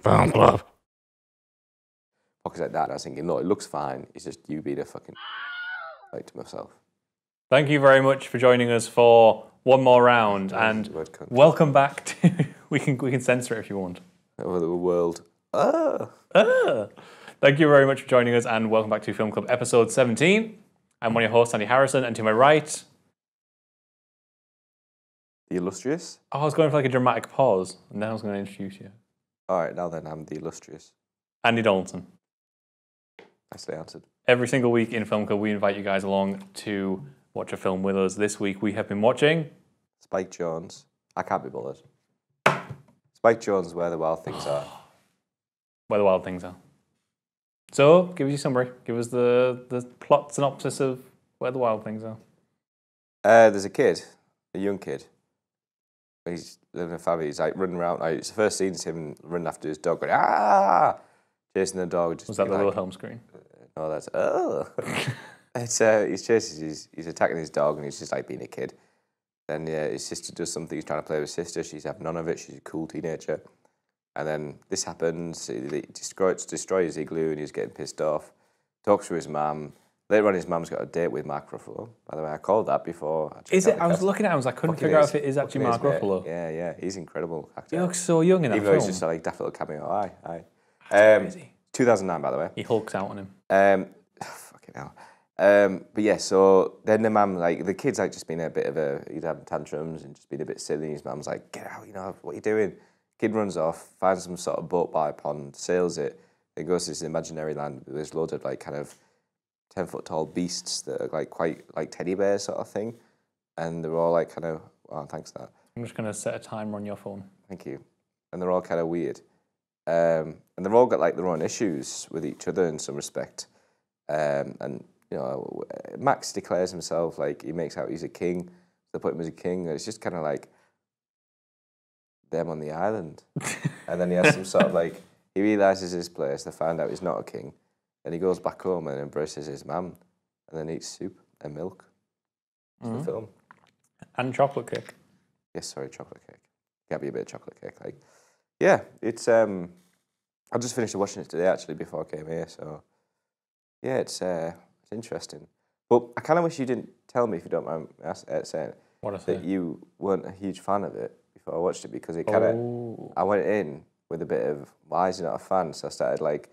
Film club. Pockets like that, and I was thinking, no, it looks fine. It's just you being a fucking like to myself. Thank you very much for joining us for one more round, and welcome back to. we can censor it if you want. Over the world. Thank you very much for joining us, and welcome back to Film Club episode 17. I'm one of your hosts, Andy Harrison, and to my right, the illustrious. Oh, I was going for like a dramatic pause, and then I was going to introduce you. All right, now then, I'm the illustrious Andy Donaldson. Nicely answered. Every single week in Film Club, we invite you guys along to watch a film with us. This week, we have been watching Spike Jonze. I can't be bothered. Spike Jonze, Where the Wild Things Are. Where the Wild Things Are. So, give us your summary. Give us the plot synopsis of Where the Wild Things Are. There's a kid, a young kid. He's living in a family. He's like running around. It's the first scene is him running after his dog, going chasing the dog. Was that the Wilhelm scream? No, that's It's he's attacking his dog, and he's just like being a kid. Then his sister does something. He's trying to play with his sister. She's having none of it. She's a cool teenager. And then this happens. It destroys his igloo, and he's getting pissed off. Talks to his mum. Later on, his mum's got a date with Mark Ruffalo. By the way, I called that before. Is it? I was looking at him. I couldn't figure out if it is actually Mark Ruffalo. Yeah. He's an incrable actor. He looks so young in that film. Even though he's just like daft little cameo. Aye. Crazy. 2009, by the way. He hulks out on him. Fucking hell. But yeah, so then the mum, like, the kid's like just being a bit of he'd have tantrums and just being a bit silly. His mum's like, get out, what are you doing? Kid runs off, finds some sort of boat by a pond, sails it, then goes to this imaginary land. There's loads of like kind of 10-foot tall beasts that are like quite like teddy bears sort of thing. And they're all like kind of, thanks for that. I'm just going to set a timer on your phone. Thank you. And they're all kind of weird. And they've all got like their own issues with each other in some respect. And you know, Max declares himself like he makes out he's a king. They put him as a king. And it's just kind of like them on the island. And then he has some sort of like, he realises his place. They find out he's not a king. And he goes back home and embraces his mum. And then eats soup and milk. It's the film. And chocolate cake. Yes, sorry, chocolate cake. Can't be a bit of chocolate cake. Like, yeah, it's. I just finished watching it today actually before I came here. So, yeah, it's interesting. But I kind of wish you didn't tell me, if you don't mind saying, that you weren't a huge fan of it before I watched it, because it kind of. I went in with a bit of, why is he not a fan? So I started like,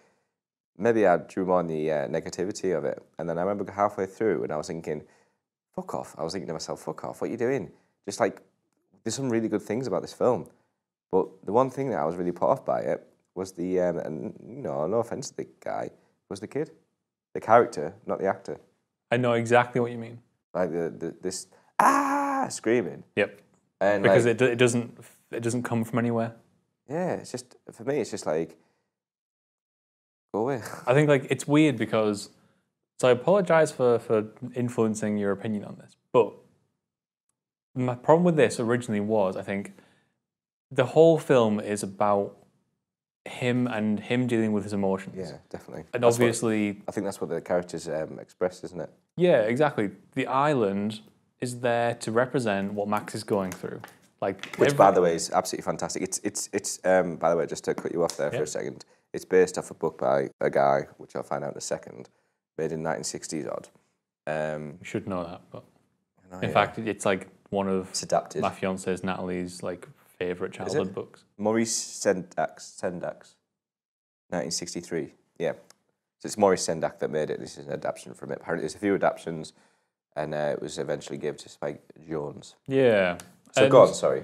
maybe I drew more on the negativity of it, and then I remember halfway through, and I was thinking, fuck off. I was thinking to myself, fuck off. What are you doing? Just like, there's some really good things about this film. But the one thing that I was really put off by it was the, and you know, no offense to the guy, was the kid. The character, not the actor. I know exactly what you mean. Like this screaming. Yep. And because like, it doesn't come from anywhere. Yeah, it's just, for me, it's just like, go away. I think like it's weird because, so I apologise for influencing your opinion on this, but my problem with this originally was, I think, the whole film is about him and him dealing with his emotions. Yeah, definitely. And obviously... I think that's what the characters express, isn't it? Yeah, exactly. The island is there to represent what Max is going through. Like, which, by the way, is absolutely fantastic. It's by the way, just to cut you off there for a second, it's based off a book by a guy, which I'll find out in a second, made in 1960s odd. You should know that, but in fact, it's like one of my fiance's, Natalie's, like, favourite childhood books. Maurice Sendak's 1963. Yeah. So it's Maurice Sendak that made it. This is an adaptation from it. Apparently there's a few adaptations, and it was eventually given to Spike Jonze. Yeah. So go on, sorry.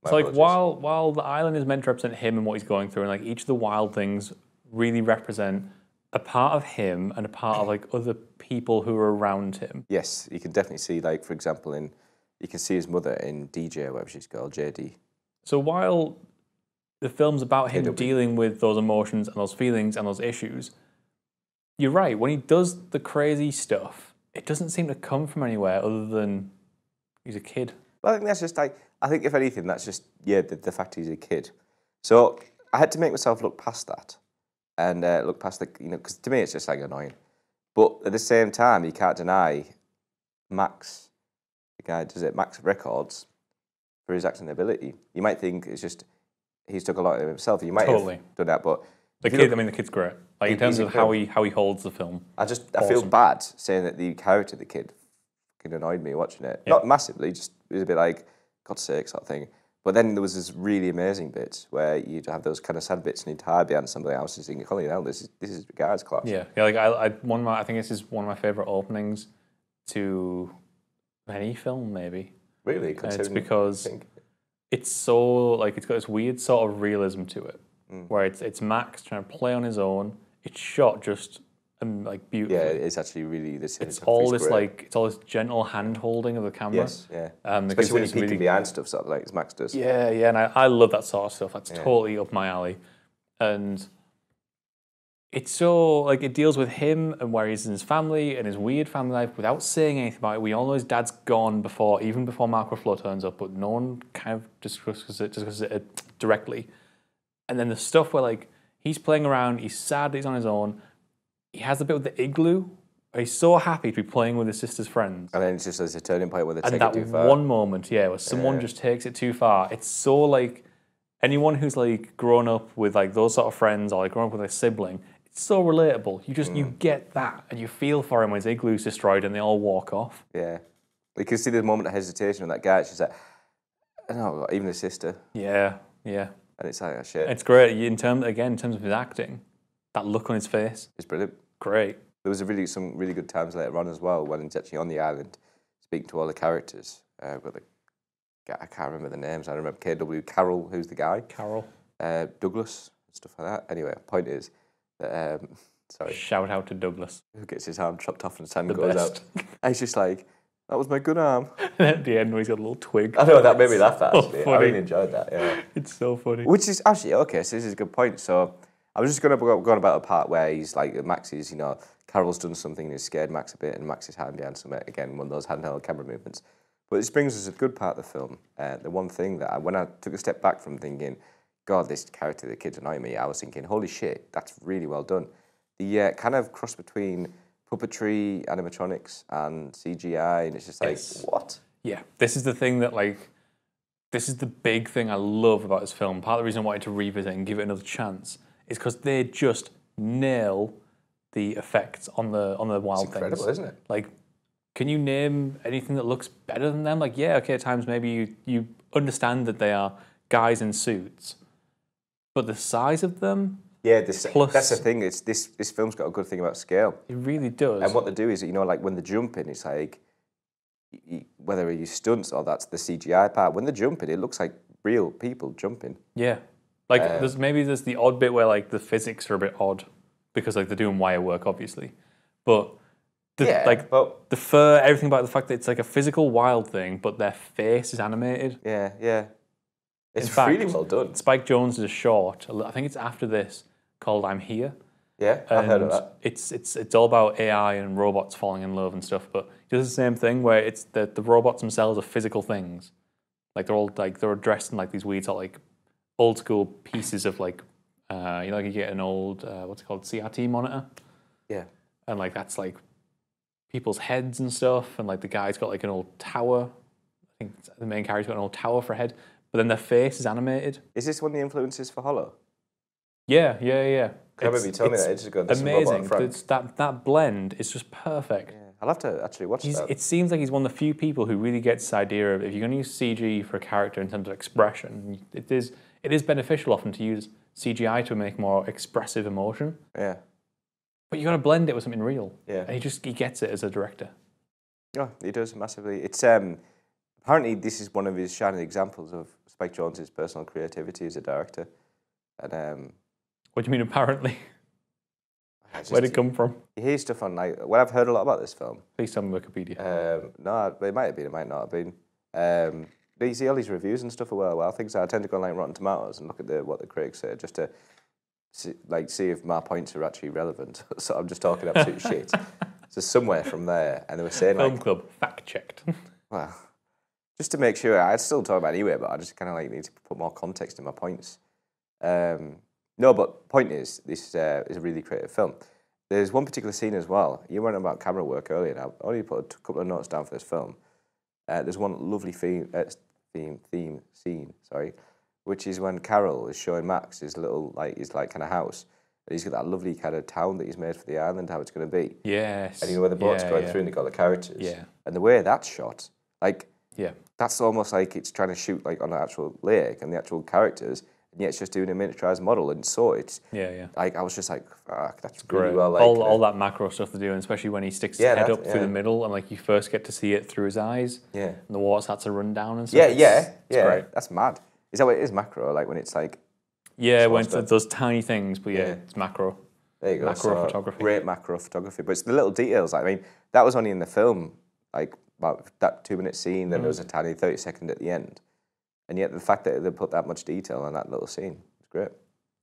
It's like while the island is meant to represent him and what he's going through, and like each of the wild things really represent a part of him and a part of like other people who are around him. Yes, you can definitely see, like, for example, you can see his mother in DJ, whatever she's called, JD. So while the film's about him dealing with those emotions and those feelings and those issues, you're right, when he does the crazy stuff, it doesn't seem to come from anywhere other than he's a kid. Well, I think that's just like, I think if anything, that's just, the fact he's a kid. So I had to make myself look past that and look past because to me it's just like annoying. But at the same time, you can't deny Max, the guy who does it, Max Records, for his acting ability. You might think it's just he's took a lot of himself. He might Totally. have done that, but The kid, I mean, the kid's great. Like in terms of how he holds the film. I feel bad saying that the character of the kid fucking annoyed me watching it. Not massively, just it was a bit like God's sake sort of thing. But then there was this really amazing bit where you'd have those kind of sad bits and you'd hide behind something else and thinking, holy hell, this is Guard's class. Yeah. Like I think this is one of my favorite openings to any film, maybe. Really, it's because it's so like it's got this weird sort of realism to it, where it's Max trying to play on his own. It's shot just like beautifully. Yeah, it's actually really this. It's all this like it's all this gentle hand holding of the camera. Yes, yeah. Especially when you're peeking really, behind stuff, sort of like as Max does. Yeah, yeah, and I love that sort of stuff. That's totally up my alley, and it's so like it deals with him and where he's in his family and his weird family life without saying anything about it. We all know his dad's gone even before Mark Ruffalo turns up, but no one kind of discusses it directly. And then the stuff where like he's playing around, he's sad that he's on his own. He has the bit with the igloo. He's so happy to be playing with his sister's friends. And then it's just there's a turning point where they take it too far. And that one moment, where someone just takes it too far. It's so like anyone who's like grown up with like those sort of friends or like grown up with a sibling, it's so relatable. You get that and you feel for him when his igloo's destroyed and they all walk off. Yeah. You can see the moment of hesitation on that guy. She's like, no, even the sister. Yeah, yeah. And it's like, oh, shit. It's great. In terms of his acting, that look on his face. It's brilliant. Great. There was some really good times later on as well when he's actually on the island speaking to all the characters. But I can't remember the names. I remember KW Carol, who's the guy. Carol. Douglas, stuff like that. Anyway, point is that, sorry. Shout out to Douglas. Who gets his arm chopped off and his hand goes out. And he's just like, that was my good arm. At the end, when he's got a little twig. I know, that made me laugh, actually. I really enjoyed that, yeah. It's so funny. Which is actually, okay, so this is a good point. So I was just going to go on about a part where he's like, Max is, Carol's done something and he's scared Max a bit and Max is hiding behind something. Again, one of those handheld camera movements. But this brings us to a good part of the film. The one thing that when I took a step back from thinking, God, this character, the kid's annoying me, I was thinking, holy shit, that's really well done. The kind of cross between puppetry, animatronics, and CGI, and it's just like, what? Yeah, this is the thing that, like, this is the big thing I love about this film. Part of the reason I wanted to revisit and give it another chance is because they just nail the effects on the wild things. It's incredible, isn't it? Like, can you name anything that looks better than them? Like, yeah, okay, at times maybe you understand that they are guys in suits, but the size of them. Yeah, that's the thing. It's this film's got a good thing about scale. It really does. And what they do is, like when they're jumping, it's like whether you stunts or that's the CGI part. When they're jumping, it looks like real people jumping. Yeah, like there's the odd bit where like the physics are a bit odd because like they're doing wire work, obviously, but the fur, everything about the fact that it's like a physical wild thing, but their face is animated. Yeah, yeah. It's really well done. Spike Jonze did a short, I think it's after this, called I'm Here. Yeah, I've heard of that. It's all about AI and robots falling in love and stuff, but it does the same thing where it's the robots themselves are physical things. Like they're dressed in like these weird sort of like old school pieces of like like you get an old what's it called, CRT monitor. Yeah. And like that's like people's heads and stuff, and like the guy's got like an old tower. I think the main character's got an old tower for a head. But then their face is animated. Is this one of the influences for Hollow? Yeah. I remember you telling me that ages ago. Amazing. That blend is just perfect. Yeah. I'll have to actually watch that. It seems like he's one of the few people who really gets this idea of if you're going to use CG for a character in terms of expression, it is beneficial often to use CGI to make more expressive emotion. Yeah. But you got to blend it with something real. Yeah. And he gets it as a director. Oh, he does massively. It's apparently this is one of his shining examples of Spike Jonze's personal creativity as a director. And what do you mean apparently? Where'd it come from? You hear stuff on I've heard a lot about this film. Please tell me Wikipedia. No, it might have been, it might not have been. You see all these reviews and stuff well things. I tend to go on like Rotten Tomatoes and look at what the critics say just to see if my points are actually relevant. So I'm just talking absolute shit. So somewhere from there, and they were saying Film Club fact checked. Well, just to make sure, I'd still talk about it anyway, but I just kind of need to put more context in my points. No, but point is, this is a really creative film. There's one particular scene as well. You were on about camera work earlier, and I've only put a couple of notes down for this film. There's one lovely theme scene, which is when Carol is showing Max his little, his kind of house. And he's got that lovely kind of town that he's made for the island, how it's going to be. Yes. And you know where the boat's going through and you've got the characters. Yeah. And the way that's shot, yeah. that's almost like it's trying to shoot on an actual lake and the actual characters, and yet it's just doing a miniaturized model. And so it's, I was just like, fuck, that's great. Really well. All that macro stuff they're doing, especially when he sticks his head up through the middle and you first get to see it through his eyes. Yeah. And the water starts to run down and stuff. It's great. That's mad. Is that what it is, macro? When it's yeah, when it's those tiny things, but it's macro. There you go. Macro photography. Great macro photography. But it's the little details. I mean, that was only in the film, about that 2-minute scene, then there was a tiny 30-second at the end. And yet the fact that they put that much detail on that little scene is great.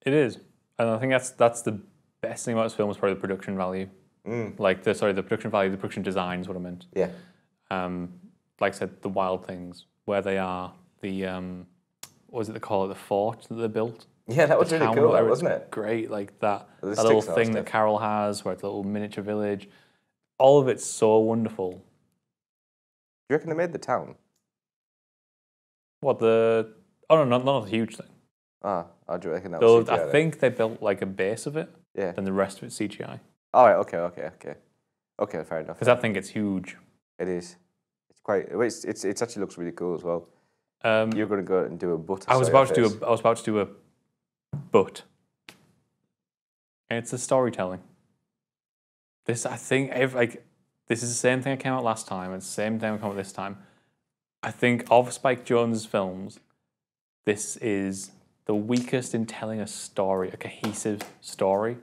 It is. And I think that's the best thing about this film is probably the production value. The production value, the production design is what I meant. Yeah. Like I said, the wild things, where they are, the, what was it they call it, the fort that they built. Yeah, that was really cool, wasn't it? Great, that little thing that Carol has, where it's a little miniature village. All of it's so wonderful. Do you reckon they made the town? What, the... Oh, no, not a huge thing. Ah, do you reckon that was CGI? I think they built a base of it, yeah. then the rest of it's CGI. All right, okay. Okay, fair enough. Because I think it's huge. It is. It's quite... It actually looks really cool as well. You're going to go and do a butt. I was about to do a but. And it's the storytelling. This, I think, this is the same thing that came out last time, and it's the same thing that came out this time. I think of Spike Jonze's films, this is the weakest in telling a story, a cohesive story.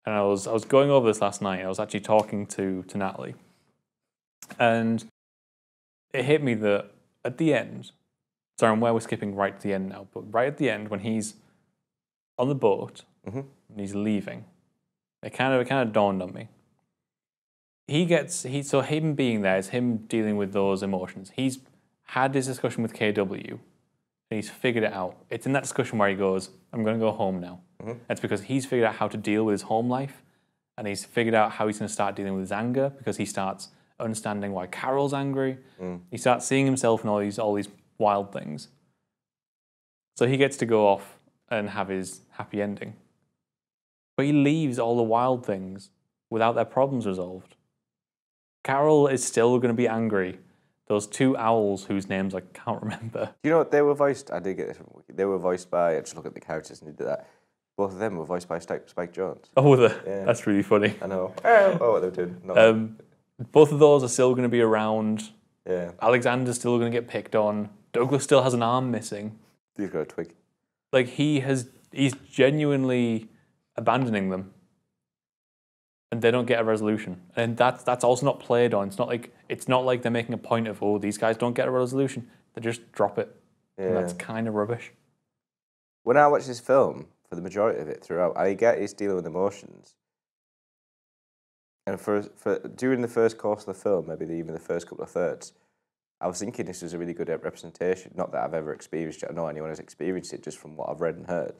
And I was going over this last night. I was actually talking to Natalie, and it hit me that at the end, sorry, I'm we're skipping right to the end now, but right at the end when he's on the boat and he's leaving, it kind of dawned on me. So him being there is him dealing with those emotions. He's had this discussion with KW and he's figured it out. It's in that discussion where he goes, I'm going to go home now. It's because he's figured out how to deal with his home life, and he's figured out how he's going to start dealing with his anger, because he starts understanding why Carol's angry. He starts seeing himself in all these wild things. So he gets to go off and have his happy ending. But he leaves all the wild things without their problems resolved. Carol is still going to be angry. Those two owls whose names I can't remember. You know what, they were voiced, I did get this from Wiki, they were voiced by, I just look at the characters and did that. Both of them were voiced by Spike Jonze. Oh, that's really funny. I know. Oh, what they're doing. No. Both of those are still going to be around. Yeah. Alexander's still going to get picked on. Douglas still has an arm missing. He's got a twig. He's genuinely abandoning them, and they don't get a resolution. And that's also not played on. It's not like they're making a point of, oh, these guys don't get a resolution. They just drop it. Yeah. And that's kind of rubbish. When I watch this film, for the majority of it throughout, I get he's dealing with emotions. And for during the first course of the film, maybe even the first couple of thirds, I was thinking this was a really good representation. Not that I've ever experienced it, I know anyone has experienced it, just from what I've read and heard.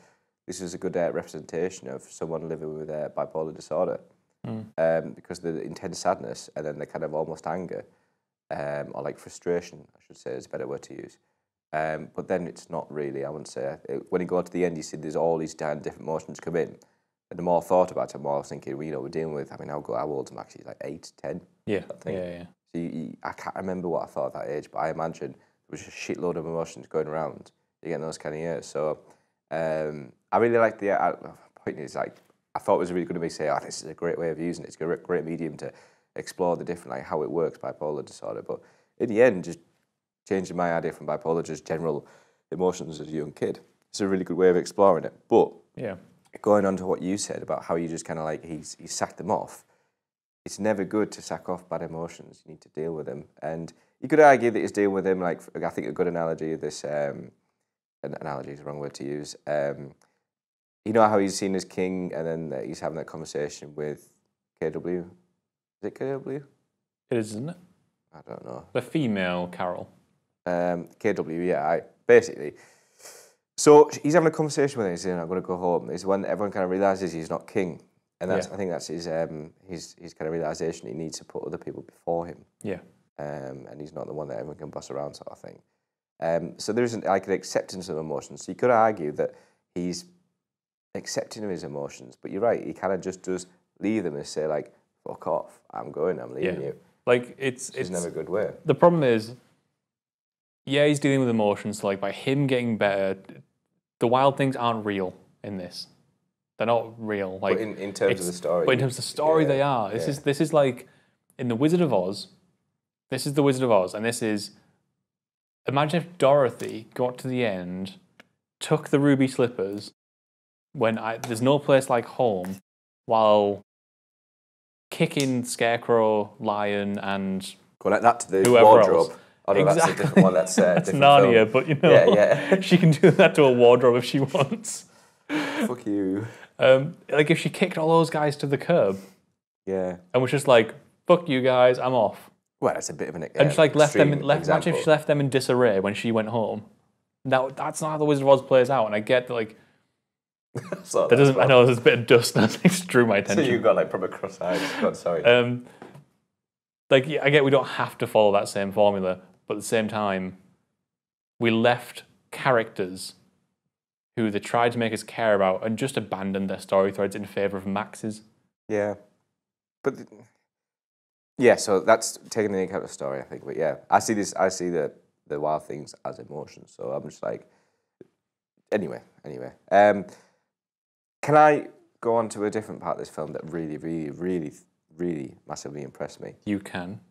This is a good representation of someone living with bipolar disorder. Because the intense sadness and then the kind of almost anger, or frustration, I should say, is a better word to use. But then it's not really, I wouldn't say. When you go to the end, you see there's all these different emotions come in. And the more I thought about it, the more I was thinking, we're dealing with, how old am I actually? 8, 10? Yeah, yeah. So I can't remember what I thought at that age, but I imagine there was a shitload of emotions going around. You get those kind of years. So I really like the point is, I thought it was really good to me say, this is a great way of using it. It's a great medium to explore the different, how it works, bipolar disorder. But in the end, just changing my idea from bipolar, just general emotions as a young kid. It's a really good way of exploring it. But going on to what you said about how you just kind of he's sacked them off, it's never good to sack off bad emotions. You need to deal with them. And you could argue that he's dealing with them, I think a good analogy of this, analogy is the wrong word to use. You know how he's seen as king, and then he's having that conversation with KW. Is it KW? It is, isn't it? I don't know. The female Carol. KW, yeah. Basically. So he's having a conversation with him, saying, I'm going to go home. Is when everyone kind of realises he's not king. And I think that's his kind of realisation. He needs to put other people before him. Yeah. And he's not the one that everyone can boss around, sort of thing. So there isn't like an acceptance of emotions. So you could argue that he's accepting of his emotions, but you're right. He kind of just does leave them and say like, "Fuck off! I'm going. I'm leaving you." Like it's never a good way. The problem is, yeah, he's dealing with emotions. So like by him getting better, the wild things aren't real in this. They're not real. Like but in terms of the story. But in terms of the story, they are. This is like in the Wizard of Oz. This is the Wizard of Oz, and this is. Imagine if Dorothy got to the end, took the ruby slippers, there's no place like home, while kicking Scarecrow, Lion, and connect that to the whoever wardrobe. Else. Oh no, exactly. that's a different one. That's that's different Narnia, film. but you know, she can do that to a wardrobe if she wants. Fuck you. Like if she kicked all those guys to the curb, and was just like, "Fuck you guys, I'm off." Well, that's a bit of an and she like left them. Imagine if she left them in disarray when she went home. Now that's not how the Wizard of Oz plays out, and I get that like. So that doesn't. I know there's a bit of dust that drew my attention. So you've got like proper cross eyes. God, sorry. Like I get we don't have to follow that same formula, but at the same time, we left characters who they tried to make us care about and just abandoned their story threads in favour of Max's. Yeah, but yeah, so that's taking into account the story, I think. But yeah, I see the wild things as emotions. So I'm just like, anyway. Can I go on to a different part of this film that really massively impressed me? You can.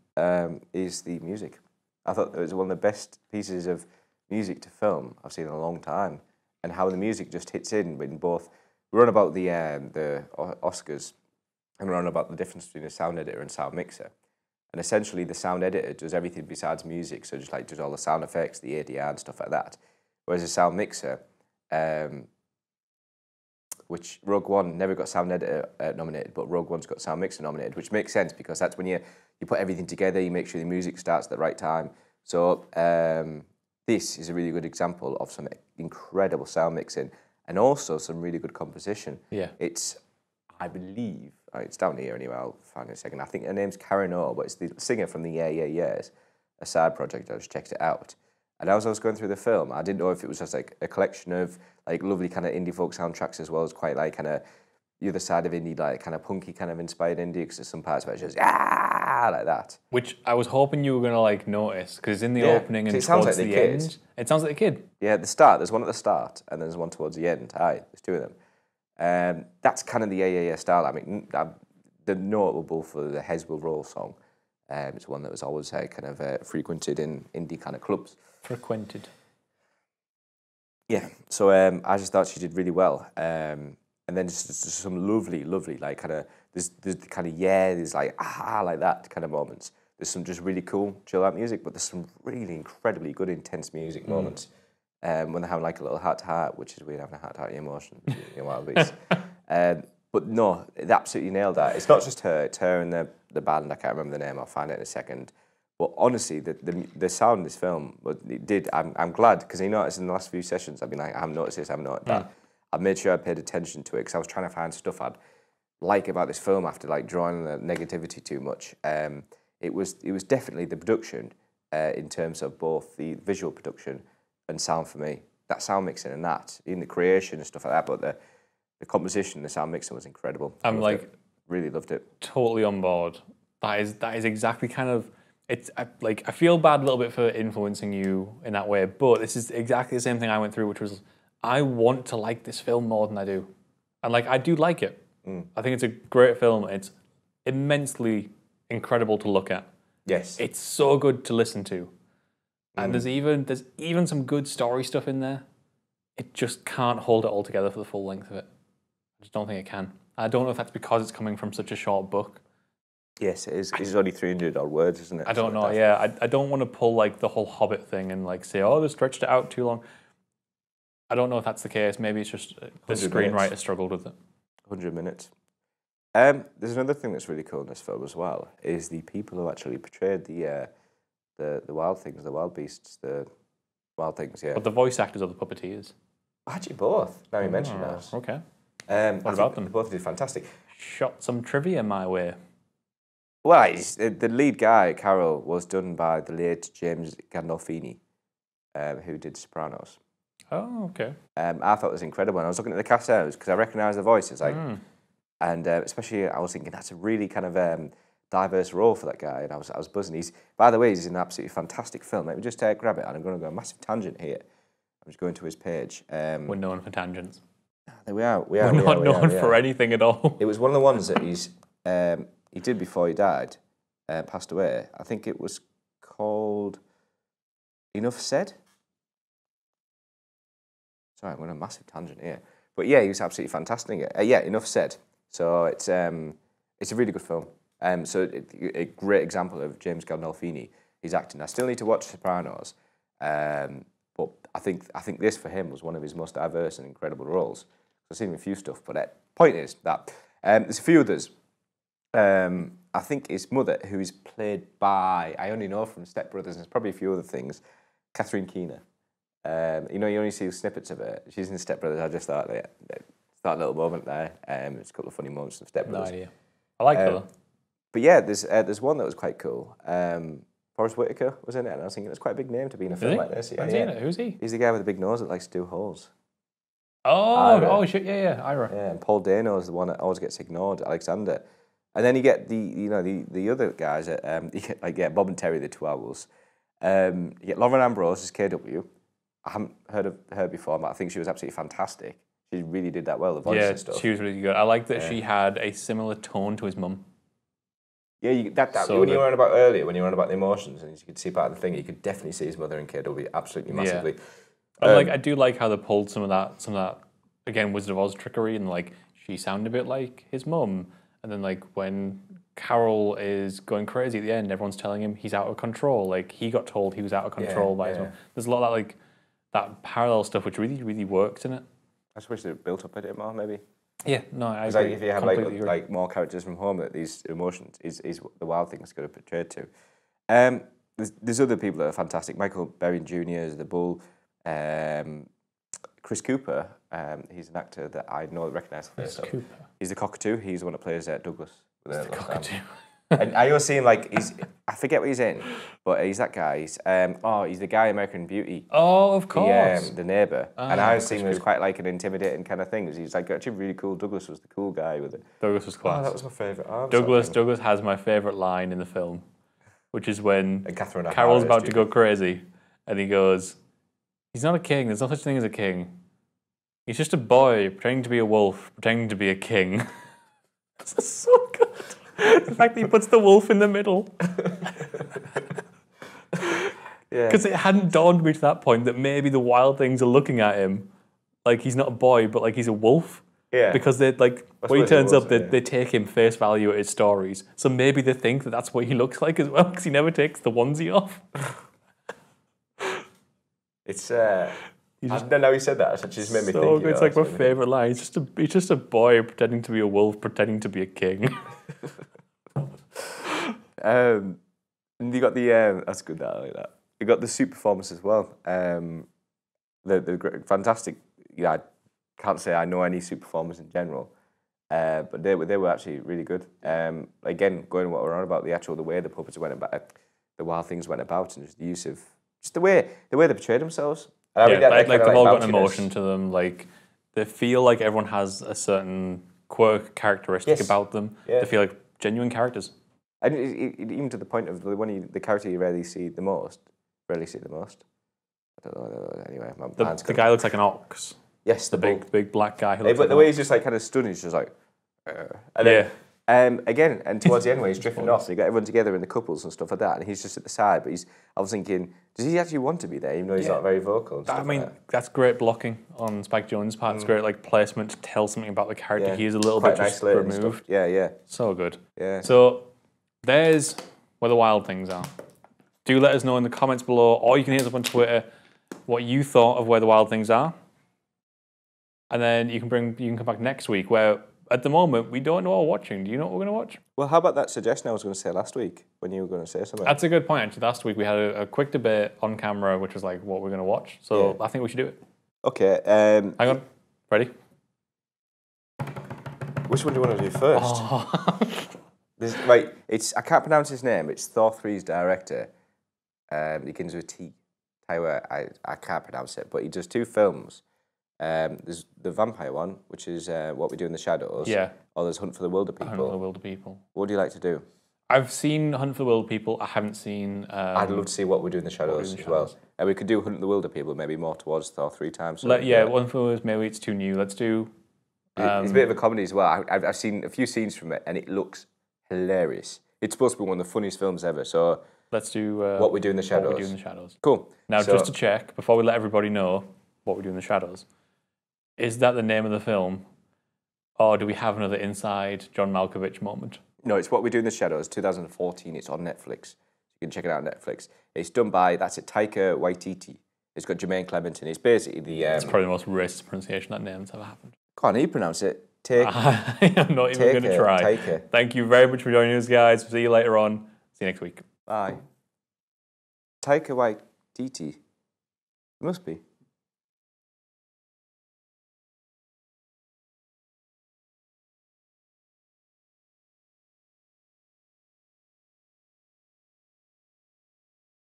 Is the music. I thought it was one of the best pieces of music to film I've seen in a long time, and how the music just hits in both. We're on about the Oscars, and we're on about the difference between a sound editor and sound mixer. And essentially, the sound editor does everything besides music, so just like does all the sound effects, the ADR and stuff like that. Whereas a sound mixer, which Rogue One never got sound editor nominated, but Rogue One's got sound mixer nominated, which makes sense because that's when you put everything together, you make sure the music starts at the right time. So this is a really good example of some incredible sound mixing and also some really good composition. Yeah. It's, I believe, it's down here anyway, I'll find it in a second. I think her name's Karen O, but it's the singer from the Yeah Yeah Yeahs, a side project. I just checked it out. And as I was going through the film, I didn't know if it was just like a collection of like lovely kind of indie folk soundtracks as well as quite like kind of the other side of indie, like kind of punky kind of inspired indie, because there's some parts where it's just like that. Which I was hoping you were going to like notice, because in the opening and towards like the end, it sounds like a kid. Yeah, at the start, there's one at the start and there's one towards the end. There's two of them. That's kind of the Yeah style. I mean, they're notable for the Hez Will Roll song. It's one that was always kind of frequented in indie kind of clubs. Frequented. Yeah, so I just thought she did really well. And then just some lovely, like kind of, there's kind of, there's like, like that kind of moments. There's some just really cool chill out music, but there's some really incredibly good intense music moments. When they're having like a little heart-to-heart, which is weird having a heart-to-heart emotion in Wild Beasts. But no, they absolutely nailed that. It's not just her, it's her and the band. I can't remember the name, I'll find it in a second. But honestly, the sound of this film, it did. I'm glad, because you noticed in the last few sessions, I've been like, I haven't noticed this, I haven't noticed that. I made sure I paid attention to it, because I was trying to find stuff I'd like about this film after like drawing the negativity too much. It was definitely the production in terms of both the visual production and sound for me. That sound mixing and that, in the creation and stuff like that, but the composition, the sound mixing was incredible. Really loved it. Totally on board. That is exactly kind of. I feel bad a little bit for influencing you in that way, but this is exactly the same thing I went through, which was I want to like this film more than I do. And like, I do like it. I think it's a great film. It's immensely incredible to look at. Yes. It's so good to listen to. And there's even some good story stuff in there. It just can't hold it all together for the full length of it. I just don't think it can. I don't know if that's because it's coming from such a short book. Yes, it is. It's only 300 odd words, isn't it? I don't know, yeah. I don't want to pull like the whole Hobbit thing and like say, oh, they stretched it out too long. I don't know if that's the case. Maybe it's just the screenwriter struggled with it. 100 minutes. There's another thing that's really cool in this film as well, is the people who actually portrayed the wild things, the wild beasts, the wild things, yeah. But the voice actors are the puppeteers. Actually, both. Now you mention that. Okay. What about them? They both did fantastic. Shot some trivia my way. Well, the lead guy, Carol, was done by the late James Gandolfini. who did Sopranos. Oh, okay. I thought it was incredible. And I was looking at the cast there because I recognised the voices, like, and especially I was thinking that's a really kind of diverse role for that guy, and I was buzzing. By the way, he's in an absolutely fantastic film. Let me just grab it, and I'm going to go a massive tangent here. I'm just going to his page. We're known for tangents. There we are. We're not known for anything at all. It was one of the ones that he did before he died, passed away. I think it was called Enough Said. Sorry, I'm going on a massive tangent here. But yeah, he was absolutely fantastic. Yeah, Enough Said. So it's a really good film. So a great example of James Gandolfini. He's acting. I still need to watch Sopranos, but I think this for him was one of his most diverse and incredible roles. I've seen him a few stuff, but point is that there's a few others. I think his mother, who is played by, I only know from Step Brothers, and there's probably a few other things, Catherine Keener. You only see snippets of her. She's in Step Brothers. I just thought that little moment there. It's a couple of funny moments of Step Brothers. No idea. I like her. But yeah, there's one that was quite cool. Forrest Whitaker was in it, and I was thinking it's quite a big name to be in a film like this. Yeah. Who's he? He's the guy with the big nose that likes to do holes. Oh shit! Yeah, Ira. Yeah, and Paul Dano is the one that always gets ignored, Alexander. And then you get the other guys. You get Bob and Terry, the two owls. You get Lauren Ambrose as KW. I haven't heard of her before, but I think she was absolutely fantastic. She really did that well, the voice and stuff. Yeah, she was really good. I like that she had a similar tone to his mum. Yeah, when you were on about earlier, when you were on about the emotions, and you could see part of the thing, you could definitely see his mother in KW absolutely massively. Yeah. I do like how they pulled some of that again, Wizard of Oz trickery, and like she sounded a bit like his mum, and then like when Carol is going crazy at the end, everyone's telling him he's out of control. Like he got told he was out of control by his mum. There's a lot of that parallel stuff which really, really worked in it. I just wish they built up a bit more, maybe. Yeah, no, I agree. Like if you have like more characters from home, that these emotions is the Wild Things going to portray to. There's other people that are fantastic. Michael Berry Jr. is the Bull. Chris Cooper, he's an actor that I recognise. Chris Cooper. He's the cockatoo. He's the one that plays Douglas. He's the cockatoo. And I always see him I forget what he's in, but he's that guy. He's the guy in American Beauty. Oh, of course. The neighbour. And I always see him as quite like an intimidating kind of thing. He's like actually really cool. Douglas was the cool guy with it. Douglas was class. Oh, that was my favourite. Douglas has my favourite line in the film, which is when Carol's about to go crazy, and he goes, "He's not a king. There's no such thing as a king. He's just a boy pretending to be a wolf, pretending to be a king." That's so good. The fact that he puts the wolf in the middle. Because it hadn't dawned me to that point that maybe the Wild Things are looking at him like he's not a boy, but like he's a wolf. Yeah. Because they when he turns up, they take him face value at his stories. So maybe they think that that's what he looks like as well, because he never takes the onesie off. It's I don't know how he said that. It just made me think. So good. It's like my favourite line. He's just a boy pretending to be a wolf, pretending to be a king. And you got the that's good. I like that. You got the suit performance as well. The fantastic. I can't say I know any suit performers in general, but they were actually really good. Again, going what we're on about the way the puppets went about, the Wild Things went about, and just the use of the way they portrayed themselves. They've all got an emotion to them. Like they feel like everyone has a certain quirk characteristic about them. Yeah. They feel like genuine characters. And even to the point of the character you rarely see the most. I don't know. Anyway, the guy looks like an ox. Yes, the big black guy. But the way he's just like kind of stunned, he's just like. Again, and towards the end where he's drifting off, and you got everyone together in the couples and stuff like that, and he's just at the side. But I was thinking, does he actually want to be there, even though he's not very vocal? And stuff that's great blocking on Spike Jonze's part. It's great placement to tell something about the character. He is a little bit just removed. Yeah. So good. Yeah. So there's where the Wild Things are. Do let us know in the comments below, or you can hit us up on Twitter what you thought of where the Wild Things are, and then you can come back next week where. At the moment, we don't know what we're watching. Do you know what we're going to watch? Well, how about that suggestion I was going to say last week when you were going to say something? That's a good point, actually. Last week we had a quick debate on camera, which was like what we're going to watch. So I think we should do it. Okay. Hang on. Ready? Which one do you want to do first? Oh. I can't pronounce his name. It's Thor 3's director. He begins with T. I can't pronounce it, but he does 2 films. There's the vampire one, which is What We Do in the Shadows. Yeah. Or there's Hunt for the Wilder People. Hunt for the Wilder People. What would you like to do? I've seen Hunt for the Wilder People. I haven't seen... I'd love to see What We Do in the Shadows as well. And we could do Hunt for the Wilder People maybe more towards Thor 3 times. One for us, maybe it's too new. Let's do... it's a bit of a comedy as well. I've seen a few scenes from it, and it looks hilarious. It's supposed to be one of the funniest films ever, so... Let's do... What We Do in the Shadows. What We Do in the Shadows. Cool. Now, just to check, before we let everybody know What We Do in the Shadows, is that the name of the film, or do we have another inside John Malkovich moment? No, it's What We Do in the Shadows, 2014. It's on Netflix. You can check it out on Netflix. It's done by, that's it, Taika Waititi. It's got Jermaine Clement in it. It's basically the... it's probably the most racist pronunciation that name's ever happened. Can't you pronounce it? I'm not even going to try. Taika. Thank you very much for joining us, guys. See you later on. See you next week. Bye. Taika Waititi. It must be.